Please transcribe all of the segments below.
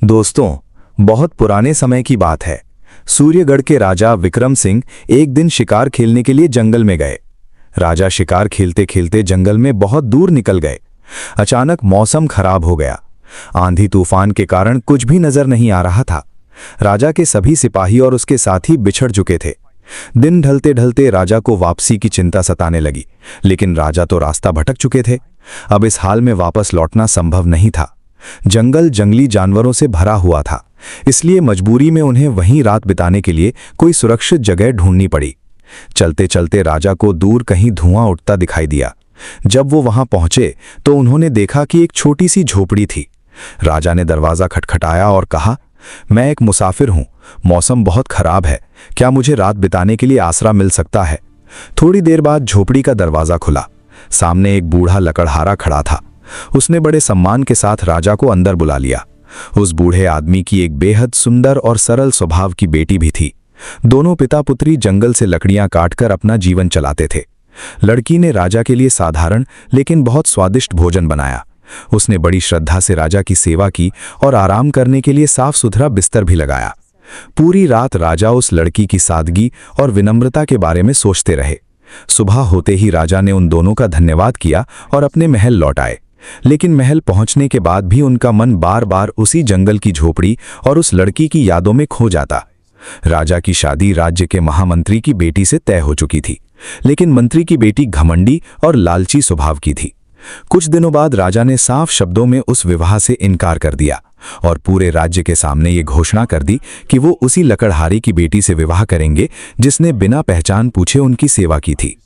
दोस्तों, बहुत पुराने समय की बात है। सूर्यगढ़ के राजा विक्रम सिंह एक दिन शिकार खेलने के लिए जंगल में गए। राजा शिकार खेलते खेलते जंगल में बहुत दूर निकल गए। अचानक मौसम खराब हो गया। आंधी तूफान के कारण कुछ भी नजर नहीं आ रहा था। राजा के सभी सिपाही और उसके साथी बिछड़ चुके थे। दिन ढलते ढलते राजा को वापसी की चिंता सताने लगी, लेकिन राजा तो रास्ता भटक चुके थे। अब इस हाल में वापस लौटना संभव नहीं था। जंगल जंगली जानवरों से भरा हुआ था, इसलिए मजबूरी में उन्हें वहीं रात बिताने के लिए कोई सुरक्षित जगह ढूंढनी पड़ी। चलते चलते राजा को दूर कहीं धुआं उठता दिखाई दिया। जब वो वहां पहुंचे तो उन्होंने देखा कि एक छोटी सी झोपड़ी थी। राजा ने दरवाजा खटखटाया और कहा, मैं एक मुसाफिर हूं, मौसम बहुत खराब है, क्या मुझे रात बिताने के लिए आसरा मिल सकता है? थोड़ी देर बाद झोपड़ी का दरवाजा खुला। सामने एक बूढ़ा लकड़हारा खड़ा था। उसने बड़े सम्मान के साथ राजा को अंदर बुला लिया। उस बूढ़े आदमी की एक बेहद सुंदर और सरल स्वभाव की बेटी भी थी। दोनों पिता पुत्री जंगल से लकड़ियां काटकर अपना जीवन चलाते थे। लड़की ने राजा के लिए साधारण लेकिन बहुत स्वादिष्ट भोजन बनाया। उसने बड़ी श्रद्धा से राजा की सेवा की और आराम करने के लिए साफ सुथरा बिस्तर भी लगाया। पूरी रात राजा उस लड़की की सादगी और विनम्रता के बारे में सोचते रहे। सुबह होते ही राजा ने उन दोनों का धन्यवाद किया और अपने महल लौट आए। लेकिन महल पहुंचने के बाद भी उनका मन बार बार उसी जंगल की झोपड़ी और उस लड़की की यादों में खो जाता। राजा की शादी राज्य के महामंत्री की बेटी से तय हो चुकी थी, लेकिन मंत्री की बेटी घमंडी और लालची स्वभाव की थी। कुछ दिनों बाद राजा ने साफ शब्दों में उस विवाह से इनकार कर दिया और पूरे राज्य के सामने ये घोषणा कर दी कि वो उसी लकड़हारी की बेटी से विवाह करेंगे जिसने बिना पहचान पूछे उनकी सेवा की थी।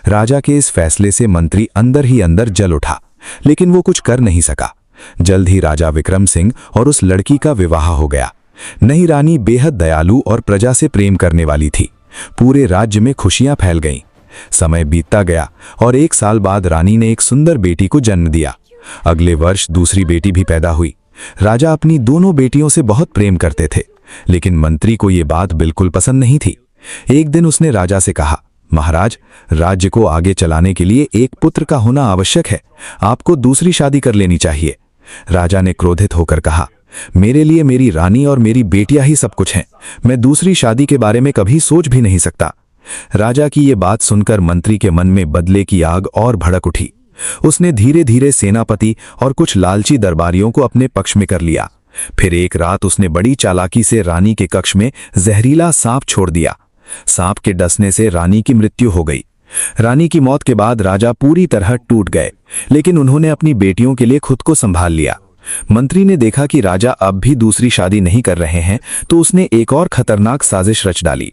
राजा के इस फैसले से मंत्री अंदर ही अंदर जल उठा, लेकिन वो कुछ कर नहीं सका। जल्द ही राजा विक्रम सिंह और उस लड़की का विवाह हो गया। नई रानी बेहद दयालु और प्रजा से प्रेम करने वाली थी। पूरे राज्य में खुशियां फैल गईं। समय बीतता गया और 1 साल बाद रानी ने एक सुंदर बेटी को जन्म दिया। अगले वर्ष दूसरी बेटी भी पैदा हुई। राजा अपनी दोनों बेटियों से बहुत प्रेम करते थे, लेकिन मंत्री को ये बात बिल्कुल पसंद नहीं थी। एक दिन उसने राजा से कहा, महाराज, राज्य को आगे चलाने के लिए एक पुत्र का होना आवश्यक है। आपको दूसरी शादी कर लेनी चाहिए। राजा ने क्रोधित होकर कहा, मेरे लिए मेरी रानी और मेरी बेटियां ही सब कुछ हैं। मैं दूसरी शादी के बारे में कभी सोच भी नहीं सकता। राजा की ये बात सुनकर मंत्री के मन में बदले की आग और भड़क उठी। उसने धीरे धीरे सेनापति और कुछ लालची दरबारियों को अपने पक्ष में कर लिया। फिर एक रात उसने बड़ी चालाकी से रानी के कक्ष में जहरीला सांप छोड़ दिया। सांप के डसने से रानी की मृत्यु हो गई। रानी की मौत के बाद राजा पूरी तरह टूट गए, लेकिन उन्होंने अपनी बेटियों के लिए खुद को संभाल लिया। मंत्री ने देखा कि राजा अब भी दूसरी शादी नहीं कर रहे हैं, तो उसने एक और खतरनाक साजिश रच डाली।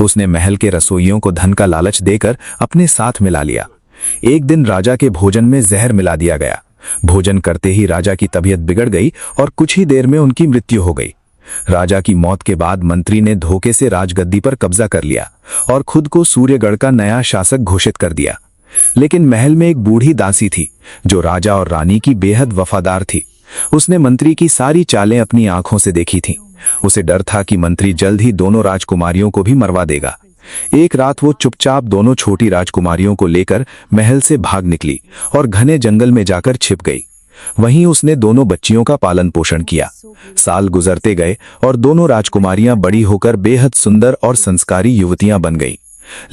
उसने महल के रसोइयों को धन का लालच देकर अपने साथ मिला लिया। एक दिन राजा के भोजन में जहर मिला दिया गया। भोजन करते ही राजा की तबीयत बिगड़ गई और कुछ ही देर में उनकी मृत्यु हो गई। राजा की मौत के बाद मंत्री ने धोखे से राजगद्दी पर कब्जा कर लिया और खुद को सूर्यगढ़ का नया शासक घोषित कर दिया। लेकिन महल में एक बूढ़ी दासी थी जो राजा और रानी की बेहद वफादार थी। उसने मंत्री की सारी चालें अपनी आंखों से देखी थीं। उसे डर था कि मंत्री जल्द ही दोनों राजकुमारियों को भी मरवा देगा। एक रात वो चुपचाप दोनों छोटी राजकुमारियों को लेकर महल से भाग निकली और घने जंगल में जाकर छिप गई। वहीं उसने दोनों बच्चियों का पालन पोषण किया। साल गुजरते गए और दोनों राजकुमारियां बड़ी होकर बेहद सुंदर और संस्कारी युवतियां बन गईं।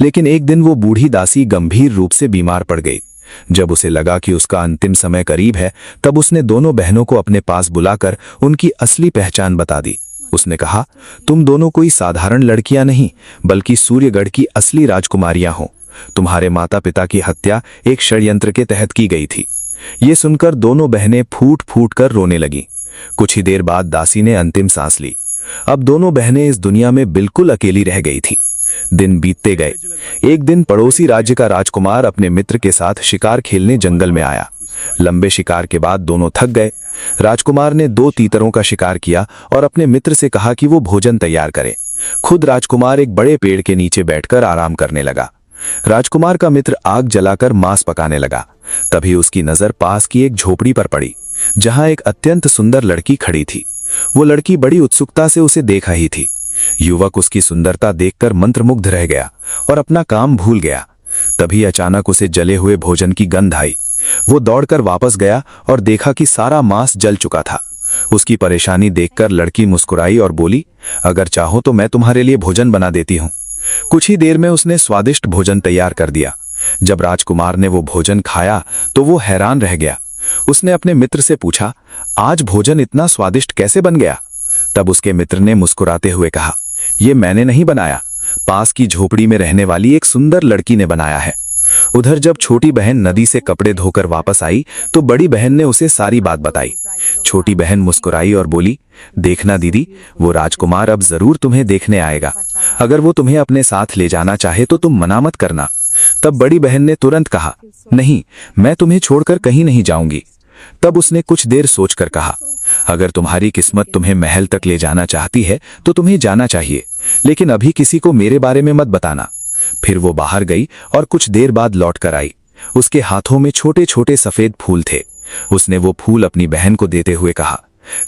लेकिन एक दिन वो बूढ़ी दासी गंभीर रूप से बीमार पड़ गई। जब उसे लगा कि उसका अंतिम समय करीब है, तब उसने दोनों बहनों को अपने पास बुलाकर उनकी असली पहचान बता दी। उसने कहा, तुम दोनों कोई साधारण लड़कियां नहीं, बल्कि सूर्यगढ़ की असली राजकुमारियां हो। तुम्हारे माता पिता की हत्या एक षड्यंत्र के तहत की गई थी। ये सुनकर दोनों बहनें फूट फूट कर रोने लगीं। कुछ ही देर बाद दासी ने अंतिम सांस ली। अब दोनों बहनें इस दुनिया में बिल्कुल अकेली रह गई थी। दिन बीतते गए। एक दिन पड़ोसी राज्य का राजकुमार अपने मित्र के साथ शिकार खेलने जंगल में आया। लंबे शिकार के बाद दोनों थक गए। राजकुमार ने 2 तीतरों का शिकार किया और अपने मित्र से कहा कि वो भोजन तैयार करे। खुद राजकुमार एक बड़े पेड़ के नीचे बैठकर आराम करने लगा। राजकुमार का मित्र आग जलाकर मांस पकाने लगा। तभी उसकी नजर पास की एक झोपड़ी पर पड़ी, जहां एक अत्यंत सुंदर लड़की खड़ी थी। वो लड़की बड़ी उत्सुकता से उसे देख रही थी। युवक उसकी सुंदरता देखकर मंत्रमुग्ध रह गया और अपना काम भूल गया। तभी अचानक उसे जले हुए भोजन की गंध आई। वो दौड़कर वापस गया और देखा कि सारा मांस जल चुका था। उसकी परेशानी देखकर लड़की मुस्कुराई और बोली, अगर चाहो तो मैं तुम्हारे लिए भोजन बना देती हूँ। कुछ ही देर में उसने स्वादिष्ट भोजन तैयार कर दिया। जब राजकुमार ने वो भोजन खाया तो वो हैरान रह गया। उसने अपने मित्र से पूछा, आज भोजन इतना स्वादिष्ट कैसे बन गया? तब उसके मित्र ने मुस्कुराते हुए कहा, ये मैंने नहीं बनाया, पास की झोपड़ी में रहने वाली एक सुंदर लड़की ने बनाया है। उधर जब छोटी बहन नदी से कपड़े धोकर वापस आई तो बड़ी बहन ने उसे सारी बात बताई। छोटी बहन मुस्कुराई और बोली, देखना दीदी, वो राजकुमार अब जरूर तुम्हें देखने आएगा। अगर वो तुम्हें अपने साथ ले जाना चाहे तो तुम मना मत करना। तब बड़ी बहन ने तुरंत कहा, नहीं, मैं तुम्हें छोड़कर कहीं नहीं जाऊंगी। तब उसने कुछ देर सोचकर कहा, अगर तुम्हारी किस्मत तुम्हें महल तक ले जाना चाहती है तो तुम्हें जाना चाहिए, लेकिन अभी किसी को मेरे बारे में मत बताना। फिर वो बाहर गई और कुछ देर बाद लौट कर आई। उसके हाथों में छोटे छोटे सफेद फूल थे। उसने वो फूल अपनी बहन को देते हुए कहा,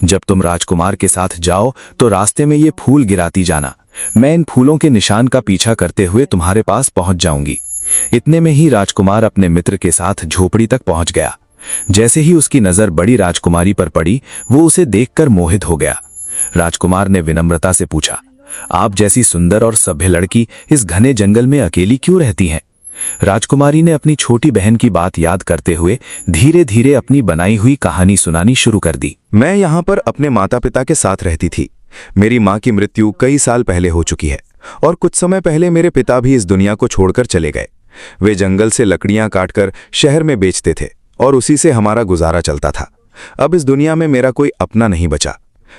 जब तुम राजकुमार के साथ जाओ तो रास्ते में ये फूल गिराती जाना। मैं इन फूलों के निशान का पीछा करते हुए तुम्हारे पास पहुंच जाऊंगी। इतने में ही राजकुमार अपने मित्र के साथ झोपड़ी तक पहुंच गया। जैसे ही उसकी नजर बड़ी राजकुमारी पर पड़ी, वो उसे देखकर मोहित हो गया। राजकुमार ने विनम्रता से पूछा, आप जैसी सुंदर और सभ्य लड़की इस घने जंगल में अकेली क्यों रहती हैं? राजकुमारी ने अपनी छोटी बहन की बात याद करते हुए धीरे धीरे अपनी बनाई हुई कहानी सुनानी शुरू कर दी। मैं यहाँ पर अपने माता पिता के साथ रहती थी। मेरी माँ की मृत्यु कई साल पहले हो चुकी है और कुछ समय पहले मेरे पिता भी इस दुनिया को छोड़कर चले गए। वे जंगल से लकड़ियां काटकर शहर में बेचते थे और उसी से हमारा गुजारा चलता था। अब इस दुनिया में मेरा कोई अपना नहीं बचा।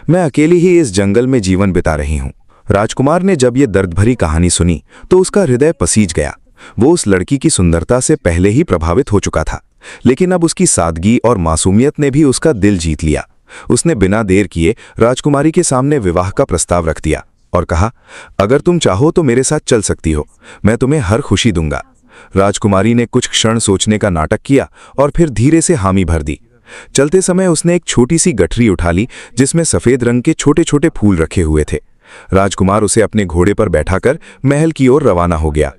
मैं अकेली ही इस जंगल में जीवन बिता रही हूँ। राजकुमार ने जब ये दर्द भरी कहानी सुनी तो उसका हृदय पसीज गया। वो उस लड़की की सुंदरता से पहले ही प्रभावित हो चुका था, लेकिन अब उसकी सादगी और मासूमियत ने भी उसका दिल जीत लिया। उसने बिना देर किए राजकुमारी के सामने विवाह का प्रस्ताव रख दिया और कहा, अगर तुम चाहो तो मेरे साथ चल सकती हो, मैं तुम्हें हर खुशी दूंगा। राजकुमारी ने कुछ क्षण सोचने का नाटक किया और फिर धीरे से हामी भर दी। चलते समय उसने एक छोटी सी गठरी उठा ली जिसमें सफेद रंग के छोटे छोटे फूल रखे हुए थे। राजकुमार उसे अपने घोड़े पर बैठाकर महल की ओर रवाना हो गया।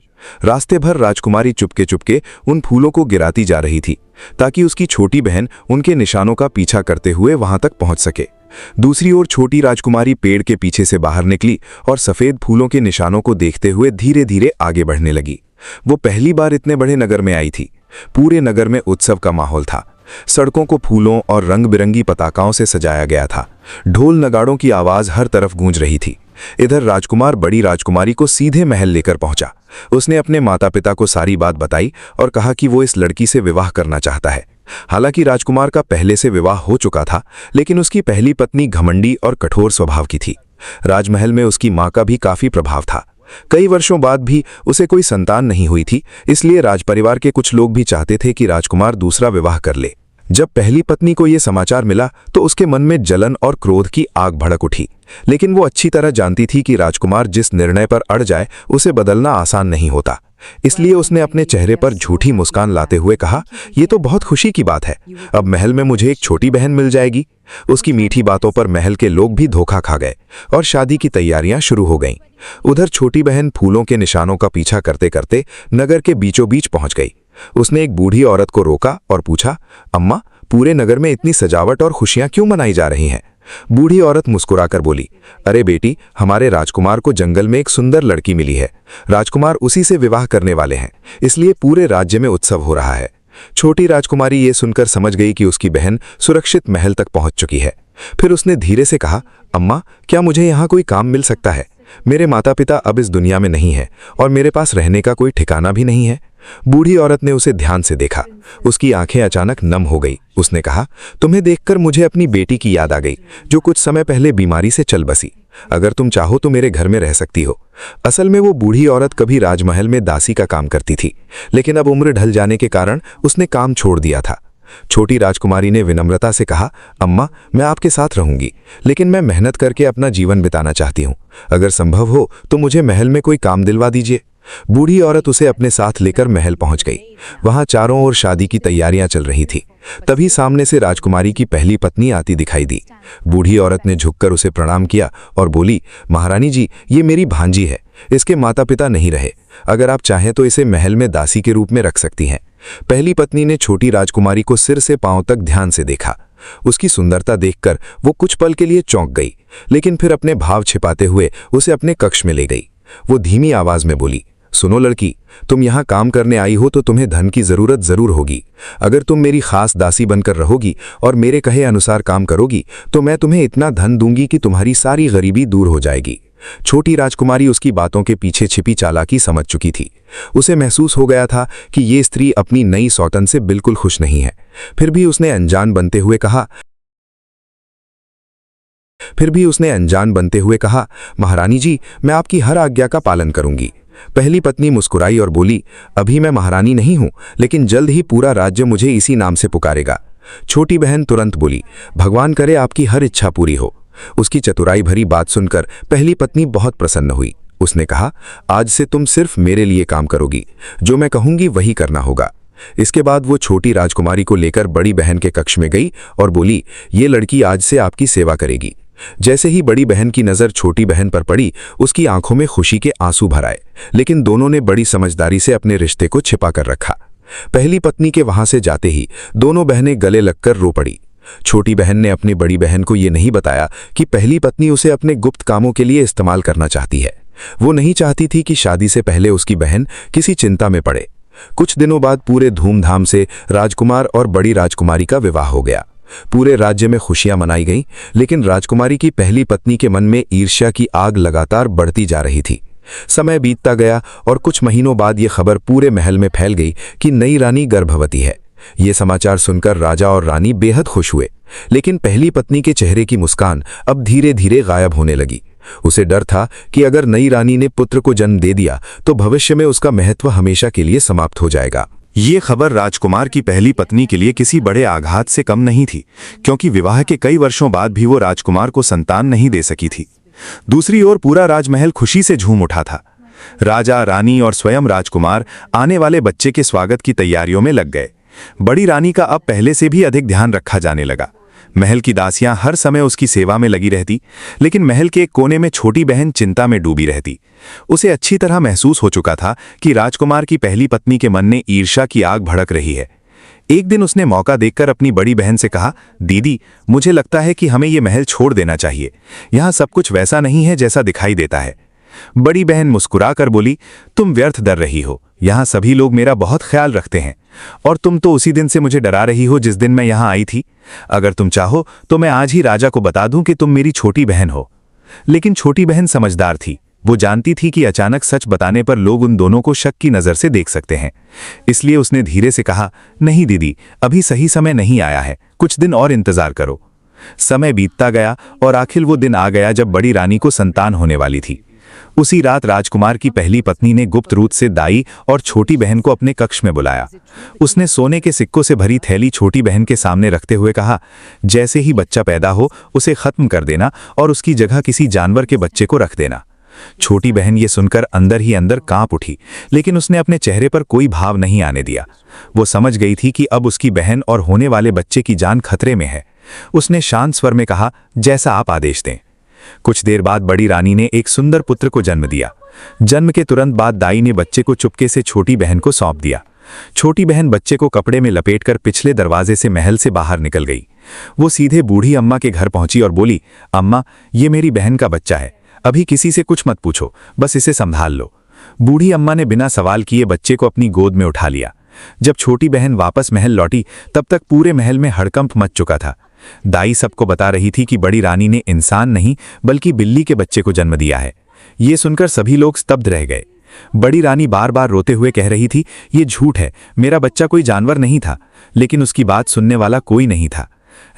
रास्ते भर राजकुमारी चुपके चुपके उन फूलों को गिराती जा रही थी ताकि उसकी छोटी बहन उनके निशानों का पीछा करते हुए वहां तक पहुंच सके। दूसरी ओर छोटी राजकुमारी पेड़ के पीछे से बाहर निकली और सफेद फूलों के निशानों को देखते हुए धीरे धीरे आगे बढ़ने लगी। वो पहली बार इतने बड़े नगर में आई थी। पूरे नगर में उत्सव का माहौल था। सड़कों को फूलों और रंग बिरंगी पताकाओं से सजाया गया था। ढोल नगाड़ों की आवाज हर तरफ गूंज रही थी। इधर राजकुमार बड़ी राजकुमारी को सीधे महल लेकर पहुंचा। उसने अपने माता पिता को सारी बात बताई और कहा कि वो इस लड़की से विवाह करना चाहता है। हालांकि राजकुमार का पहले से विवाह हो चुका था, लेकिन उसकी पहली पत्नी घमंडी और कठोर स्वभाव की थी। राजमहल में उसकी मां का भी काफी प्रभाव था। कई वर्षों बाद भी उसे कोई संतान नहीं हुई थी, इसलिए राजपरिवार के कुछ लोग भी चाहते थे कि राजकुमार दूसरा विवाह कर ले। जब पहली पत्नी को यह समाचार मिला तो उसके मन में जलन और क्रोध की आग भड़क उठी, लेकिन वो अच्छी तरह जानती थी कि राजकुमार जिस निर्णय पर अड़ जाए उसे बदलना आसान नहीं होता। इसलिए उसने अपने चेहरे पर झूठी मुस्कान लाते हुए कहा, यह तो बहुत खुशी की बात है, अब महल में मुझे एक छोटी बहन मिल जाएगी। उसकी मीठी बातों पर महल के लोग भी धोखा खा गए और शादी की तैयारियां शुरू हो गईं। उधर छोटी बहन फूलों के निशानों का पीछा करते करते नगर के बीचों बीच पहुंच गई। उसने एक बूढ़ी औरत को रोका और पूछा, अम्मा, पूरे नगर में इतनी सजावट और खुशियां क्यों मनाई जा रही हैं? बूढ़ी औरत मुस्कुराकर बोली, अरे बेटी, हमारे राजकुमार को जंगल में एक सुंदर लड़की मिली है। राजकुमार उसी से विवाह करने वाले हैं, इसलिए पूरे राज्य में उत्सव हो रहा है। छोटी राजकुमारी ये सुनकर समझ गई कि उसकी बहन सुरक्षित महल तक पहुंच चुकी है। फिर उसने धीरे से कहा, अम्मा, क्या मुझे यहाँ कोई काम मिल सकता है? मेरे माता पिता अब इस दुनिया में नहीं है और मेरे पास रहने का कोई ठिकाना भी नहीं है। बूढ़ी औरत ने उसे ध्यान से देखा। उसकी आंखें अचानक नम हो गई। उसने कहा, तुम्हें देखकर मुझे अपनी बेटी की याद आ गई, जो कुछ समय पहले बीमारी से चल बसी। अगर तुम चाहो तो मेरे घर में रह सकती हो। असल में वो बूढ़ी औरत कभी राजमहल में दासी का काम करती थी, लेकिन अब उम्र ढल जाने के कारण उसने काम छोड़ दिया था। छोटी राजकुमारी ने विनम्रता से कहा, अम्मा, मैं आपके साथ रहूंगी, लेकिन मैं मेहनत करके अपना जीवन बिताना चाहती हूँ। अगर संभव हो तो मुझे महल में कोई काम दिलवा दीजिए। बूढ़ी औरत उसे अपने साथ लेकर महल पहुंच गई। वहां चारों ओर शादी की तैयारियां चल रही थी। तभी सामने से राजकुमारी की पहली पत्नी आती दिखाई दी। बूढ़ी औरत ने झुककर उसे प्रणाम किया और बोली, महारानी जी, ये मेरी भांजी है। इसके माता पिता नहीं रहे। अगर आप चाहें तो इसे महल में दासी के रूप में रख सकती हैं। पहली पत्नी ने छोटी राजकुमारी को सिर से पांव तक ध्यान से देखा। उसकी सुंदरता देखकर वो कुछ पल के लिए चौंक गई, लेकिन फिर अपने भाव छिपाते हुए उसे अपने कक्ष में ले गई। वो धीमी आवाज में बोली, सुनो लड़की, तुम यहाँ काम करने आई हो तो तुम्हें धन की जरूरत जरूर होगी। अगर तुम मेरी खास दासी बनकर रहोगी और मेरे कहे अनुसार काम करोगी तो मैं तुम्हें इतना धन दूंगी कि तुम्हारी सारी गरीबी दूर हो जाएगी। छोटी राजकुमारी उसकी बातों के पीछे छिपी चालाकी समझ चुकी थी। उसे महसूस हो गया था कि ये स्त्री अपनी नई सौतन से बिल्कुल खुश नहीं है। फिर भी उसने अनजान बनते हुए कहा, महारानी जी, मैं आपकी हर आज्ञा का पालन करूंगी। पहली पत्नी मुस्कुराई और बोली, अभी मैं महारानी नहीं हूं, लेकिन जल्द ही पूरा राज्य मुझे इसी नाम से पुकारेगा। छोटी बहन तुरंत बोली, भगवान करे आपकी हर इच्छा पूरी हो। उसकी चतुराई भरी बात सुनकर पहली पत्नी बहुत प्रसन्न हुई। उसने कहा, आज से तुम सिर्फ मेरे लिए काम करोगी, जो मैं कहूंगी वही करना होगा। इसके बाद वो छोटी राजकुमारी को लेकर बड़ी बहन के कक्ष में गई और बोली, ये लड़की आज से आपकी सेवा करेगी। जैसे ही बड़ी बहन की नजर छोटी बहन पर पड़ी, उसकी आंखों में खुशी के आंसू भर आए, लेकिन दोनों ने बड़ी समझदारी से अपने रिश्ते को छिपा कर रखा। पहली पत्नी के वहां से जाते ही दोनों बहनें गले लगकर रो पड़ी। छोटी बहन ने अपनी बड़ी बहन को ये नहीं बताया कि पहली पत्नी उसे अपने गुप्त कामों के लिए इस्तेमाल करना चाहती है। वो नहीं चाहती थी कि शादी से पहले उसकी बहन किसी चिंता में पड़े। कुछ दिनों बाद पूरे धूमधाम से राजकुमार और बड़ी राजकुमारी का विवाह हो गया। पूरे राज्य में खुशियां मनाई गईं, लेकिन राजकुमारी की पहली पत्नी के मन में ईर्ष्या की आग लगातार बढ़ती जा रही थी। समय बीतता गया और कुछ महीनों बाद ये खबर पूरे महल में फैल गई कि नई रानी गर्भवती है। ये समाचार सुनकर राजा और रानी बेहद खुश हुए, लेकिन पहली पत्नी के चेहरे की मुस्कान अब धीरे धीरे गायब होने लगी। उसे डर था कि अगर नई रानी ने पुत्र को जन्म दे दिया तो भविष्य में उसका महत्व हमेशा के लिए समाप्त हो जाएगा। ये खबर राजकुमार की पहली पत्नी के लिए किसी बड़े आघात से कम नहीं थी, क्योंकि विवाह के कई वर्षों बाद भी वो राजकुमार को संतान नहीं दे सकी थी। दूसरी ओर पूरा राजमहल खुशी से झूम उठा था। राजा, रानी और स्वयं राजकुमार आने वाले बच्चे के स्वागत की तैयारियों में लग गए। बड़ी रानी का अब पहले से भी अधिक ध्यान रखा जाने लगा। महल की दासियां हर समय उसकी सेवा में लगी रहती, लेकिन महल के एक कोने में छोटी बहन चिंता में डूबी रहती। उसे अच्छी तरह महसूस हो चुका था कि राजकुमार की पहली पत्नी के मन में ईर्ष्या की आग भड़क रही है। एक दिन उसने मौका देखकर अपनी बड़ी बहन से कहा, दीदी, मुझे लगता है कि हमें ये महल छोड़ देना चाहिए। यहाँ सब कुछ वैसा नहीं है जैसा दिखाई देता है। बड़ी बहन मुस्कुरा कर बोली, तुम व्यर्थ डर रही हो। यहाँ सभी लोग मेरा बहुत ख्याल रखते हैं, और तुम तो उसी दिन से मुझे डरा रही हो जिस दिन मैं यहाँ आई थी। अगर तुम चाहो तो मैं आज ही राजा को बता दूं कि तुम मेरी छोटी बहन हो। लेकिन छोटी बहन समझदार थी। वो जानती थी कि अचानक सच बताने पर लोग उन दोनों को शक की नजर से देख सकते हैं। इसलिए उसने धीरे से कहा, नहीं दीदी, अभी सही समय नहीं आया है, कुछ दिन और इंतजार करो। समय बीतता गया और आखिर वो दिन आ गया जब बड़ी रानी को संतान होने वाली थी। उसी रात राजकुमार की पहली पत्नी ने गुप्त रूप से दाई और छोटी बहन को अपने कक्ष में बुलाया। उसने सोने के सिक्कों से भरी थैली छोटी बहन के सामने रखते हुए कहा, जैसे ही बच्चा पैदा हो उसे खत्म कर देना और उसकी जगह किसी जानवर के बच्चे को रख देना। छोटी बहन ये सुनकर अंदर ही अंदर कांप उठी, लेकिन उसने अपने चेहरे पर कोई भाव नहीं आने दिया। वो समझ गई थी कि अब उसकी बहन और होने वाले बच्चे की जान खतरे में है। उसने शांत स्वर में कहा, जैसा आप आदेश दें। कुछ देर बाद बड़ी रानी ने एक सुंदर पुत्र को जन्म दिया। जन्म के तुरंत बाद दाई ने बच्चे को चुपके से छोटी बहन को सौंप दिया। छोटी बहन बच्चे को कपड़े में लपेटकर पिछले दरवाजे से महल से बाहर निकल गई। वो सीधे बूढ़ी अम्मा के घर पहुंची और बोली, अम्मा, ये मेरी बहन का बच्चा है, अभी किसी से कुछ मत पूछो, बस इसे संभाल लो। बूढ़ी अम्मा ने बिना सवाल किए बच्चे को अपनी गोद में उठा लिया। जब छोटी बहन वापस महल लौटी तब तक पूरे महल में हड़कंप मच चुका था। दाई सबको बता रही थी कि बड़ी रानी ने इंसान नहीं बल्कि बिल्ली के बच्चे को जन्म दिया है। ये सुनकर सभी लोग स्तब्ध रह गए। बड़ी रानी बार बार रोते हुए कह रही थी, ये झूठ है, मेरा बच्चा कोई जानवर नहीं था। लेकिन उसकी बात सुनने वाला कोई नहीं था।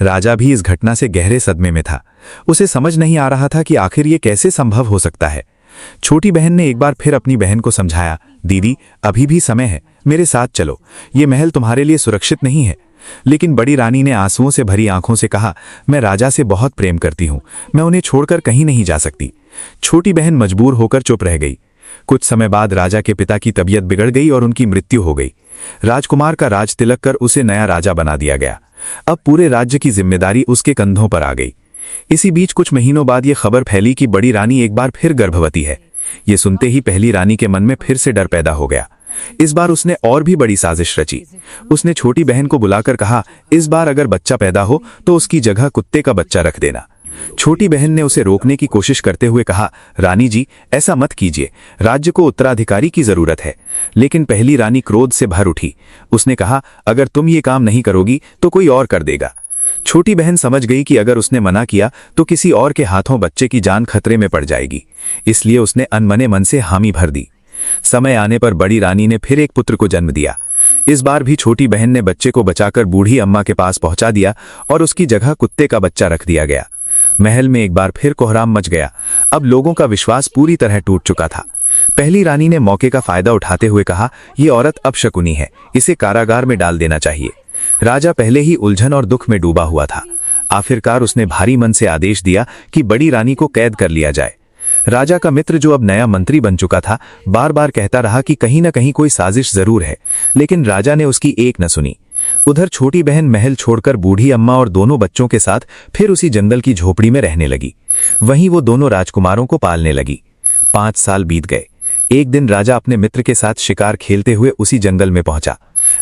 राजा भी इस घटना से गहरे सदमे में था। उसे समझ नहीं आ रहा था कि आखिर ये कैसे संभव हो सकता है। छोटी बहन ने एक बार फिर अपनी बहन को समझाया, दीदी, अभी भी समय है, मेरे साथ चलो, ये महल तुम्हारे लिए सुरक्षित नहीं है। लेकिन बड़ी रानी ने आंसुओं से भरी आंखों से कहा, मैं राजा से बहुत प्रेम करती हूँ, मैं उन्हें छोड़कर कहीं नहीं जा सकती। छोटी बहन मजबूर होकर चुप रह गई। कुछ समय बाद राजा के पिता की तबीयत बिगड़ गई और उनकी मृत्यु हो गई। राजकुमार का राज तिलक कर उसे नया राजा बना दिया गया। अब पूरे राज्य की जिम्मेदारी उसके कंधों पर आ गई। इसी बीच कुछ महीनों बाद ये खबर फैली कि बड़ी रानी एक बार फिर गर्भवती है। ये सुनते ही पहली रानी के मन में फिर से डर पैदा हो गया। इस बार उसने और भी बड़ी साजिश रची। उसने छोटी बहन को बुलाकर कहा, इस बार अगर बच्चा पैदा हो तो उसकी जगह कुत्ते का बच्चा रख देना। छोटी बहन ने उसे रोकने की कोशिश करते हुए कहा, रानी जी ऐसा मत कीजिए, राज्य को उत्तराधिकारी की जरूरत है। लेकिन पहली रानी क्रोध से भर उठी। उसने कहा, अगर तुम ये काम नहीं करोगी तो कोई और कर देगा। छोटी बहन समझ गई कि अगर उसने मना किया तो किसी और के हाथों बच्चे की जान खतरे में पड़ जाएगी, इसलिए उसने अनमने मन से हामी भर दी। समय आने पर बड़ी रानी ने फिर एक पुत्र को जन्म दिया। इस बार भी छोटी बहन ने बच्चे को बचाकर बूढ़ी अम्मा के पास पहुंचा दिया और उसकी जगह कुत्ते का बच्चा रख दिया गया। महल में एक बार फिर कोहराम मच गया। अब लोगों का विश्वास पूरी तरह टूट चुका था। पहली रानी ने मौके का फायदा उठाते हुए कहा, यह औरत अपशकुनी है, इसे कारागार में डाल देना चाहिए। राजा पहले ही उलझन और दुख में डूबा हुआ था। आखिरकार उसने भारी मन से आदेश दिया कि बड़ी रानी को कैद कर लिया जाए। राजा का मित्र जो अब नया मंत्री बन चुका था, बार बार कहता रहा कि कहीं न कहीं कोई साजिश जरूर है, लेकिन राजा ने उसकी एक न सुनी। उधर छोटी बहन महल छोड़कर बूढ़ी अम्मा और दोनों बच्चों के साथ फिर उसी जंगल की झोपड़ी में रहने लगी। वहीं वो दोनों राजकुमारों को पालने लगी। 5 साल बीत गए। एक दिन राजा अपने मित्र के साथ शिकार खेलते हुए उसी जंगल में पहुंचा।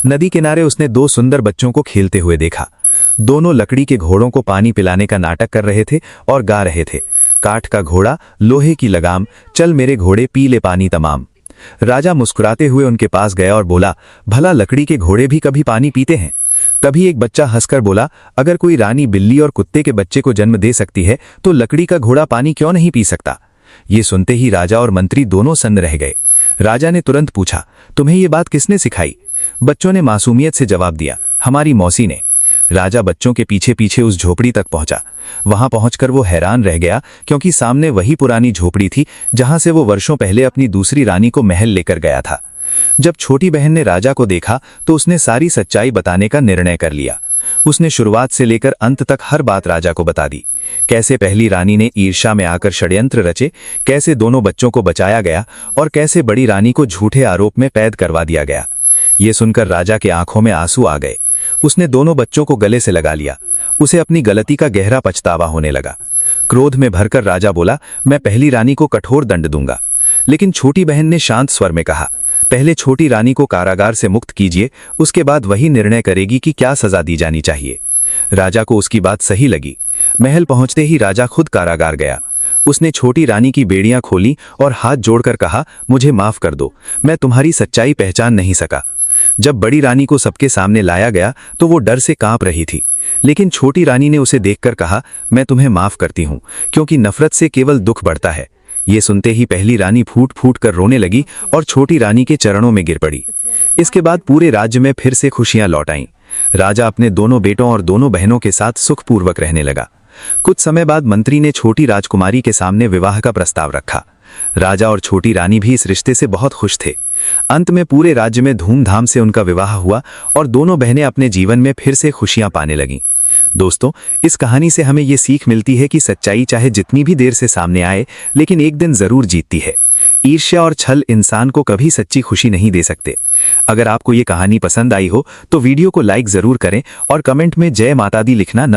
नदी किनारे उसने 2 सुंदर बच्चों को खेलते हुए देखा। दोनों लकड़ी के घोड़ों को पानी पिलाने का नाटक कर रहे थे और गा रहे थे, काठ का घोड़ा, लोहे की लगाम, चल मेरे घोड़े पी ले पानी तमाम। राजा मुस्कुराते हुए उनके पास गया और बोला, भला लकड़ी के घोड़े भी कभी पानी पीते हैं? तभी एक बच्चा हंसकर बोला, अगर कोई रानी बिल्ली और कुत्ते के बच्चे को जन्म दे सकती है तो लकड़ी का घोड़ा पानी क्यों नहीं पी सकता? ये सुनते ही राजा और मंत्री दोनों सन्न रह गए। राजा ने तुरंत पूछा, तुम्हें ये बात किसने सिखाई? बच्चों ने मासूमियत से जवाब दिया, हमारी मौसी ने। राजा बच्चों के पीछे पीछे उस झोपड़ी तक पहुंचा। वहां पहुंचकर वो हैरान रह गया, क्योंकि सामने वही पुरानी झोपड़ी थी जहां से वो वर्षों पहले अपनी दूसरी रानी को महल लेकर गया था। जब छोटी बहन ने राजा को देखा तो उसने सारी सच्चाई बताने का निर्णय कर लिया। उसने शुरुआत से लेकर अंत तक हर बात राजा को बता दी। कैसे पहली रानी ने ईर्ष्या में आकर षड्यंत्र रचे, कैसे दोनों बच्चों को बचाया गया और कैसे बड़ी रानी को झूठे आरोप में कैद करवा दिया गया। ये सुनकर राजा के आंखों में आंसू आ गए। उसने दोनों बच्चों को गले से लगा लिया। उसे अपनी गलती का गहरा पछतावा होने लगा। क्रोध में भरकर राजा बोला, मैं पहली रानी को कठोर दंड दूंगा। लेकिन छोटी बहन ने शांत स्वर में कहा, पहले छोटी रानी को कारागार से मुक्त कीजिए, उसके बाद वही निर्णय करेगी कि क्या सजा दी जानी चाहिए। राजा को उसकी बात सही लगी। महल पहुंचते ही राजा खुद कारागार गया। उसने छोटी रानी की बेड़ियां खोली और हाथ जोड़कर कहा, मुझे माफ कर दो, मैं तुम्हारी सच्चाई पहचान नहीं सका। जब बड़ी रानी को सबके सामने लाया गया तो वो डर से कांप रही थी, लेकिन छोटी रानी ने उसे देखकर कहा, मैं तुम्हें माफ करती हूं, क्योंकि नफरत से केवल दुख बढ़ता है। ये सुनते ही पहली रानी फूट फूट कर रोने लगी और छोटी रानी के चरणों में गिर पड़ी। इसके बाद पूरे राज्य में फिर से खुशियां लौट आईं। राजा अपने दोनों बेटों और दोनों बहनों के साथ सुखपूर्वक रहने लगा। कुछ समय बाद मंत्री ने छोटी राजकुमारी के सामने विवाह का प्रस्ताव रखा। राजा और छोटी रानी भी इस रिश्ते से बहुत खुश थे। अंत में पूरे राज्य में धूमधाम से उनका विवाह हुआ और दोनों बहनें अपने जीवन में फिर से खुशियां पाने लगीं। दोस्तों, इस कहानी से हमें ये सीख मिलती है कि सच्चाई चाहे जितनी भी देर से सामने आए, लेकिन एक दिन जरूर जीतती है। ईर्ष्या और छल इंसान को कभी सच्ची खुशी नहीं दे सकते। अगर आपको ये कहानी पसंद आई हो तो वीडियो को लाइक जरूर करें और कमेंट में जय माता दी लिखना न